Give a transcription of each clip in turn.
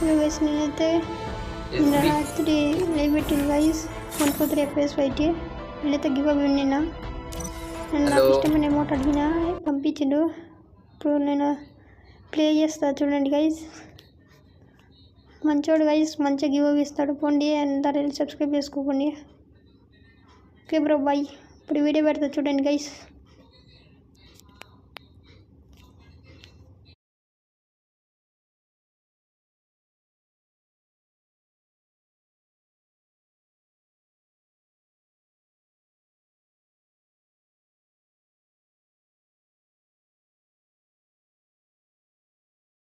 guys నేనైతే నిన్న రాత్రి లైవ్ పెట్టింది గైస్ 143 FPS వైట్ నేనైతే గివ్ అప్ విన్నా అండ్ నాకు ఇష్టమైన అమౌంట్ అడిగిన పంపించిండు ఇప్పుడు నేను ప్లే చేస్తా చూడండి గైస్ మంచోడు గైస్ మంచిగా గివ్ అప్ ఇస్తాడు పోండి అందరూ సబ్స్క్రైబ్ చేసుకోండి ఓకే బ్రో బాయ్ ఇప్పుడు వీడియో పెడతా చూడండి guys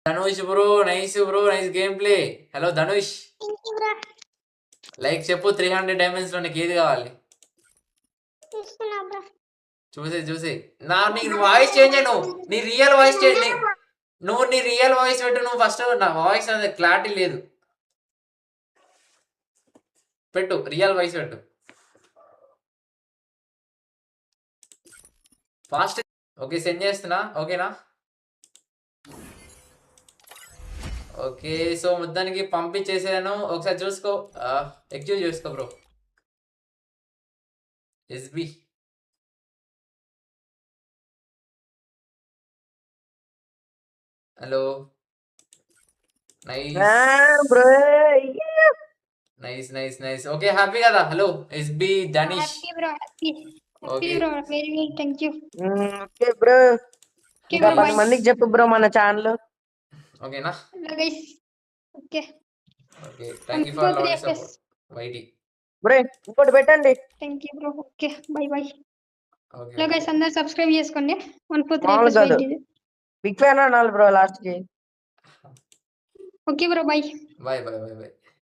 Dhanush bro nice game play hello Dhanush like చెప్పు 300 డైమండ్స్ లో నీకు ఏది కావాలి చూసి నీకు వాయిస్ చేంజ్ నువ్వు నీ రియల్ వాయిస్ చేంజ్ నువ్వు నీ రియల్ వాయిస్ పెట్టు నువ్వు ఫస్ట్ నా వాయిస్ అనేది క్లారిటీ లేదు పెట్టు రియల్ వాయిస్ పెట్టు ఫాస్ట్ ఓకే సెండ్ చేస్తున్నా ఓకేనా ఓకే సో మొత్తానికి పంపించేసాను ఒకసారి చూసుకో ఎక్స్క్యూజ్ చేసుకో bro SB hello nice okay happy కదా hello SB Dhanish okay bro very very thank you okay bro ఇంకా 10 మందికి చెప్పు బ్రో మన ఛానల్ ఓకేనా guys okay okay thank you for love support YT bro ఇంకోటి పెట్టండి thank you bro okay bye bye okay hello guys అందరూ subscribe చేసుకోండి 143 FPS బిగ్ ఫ్యాన్ అనాలి బ్రో లాస్ట్ కి ఓకే బ్రో బై బై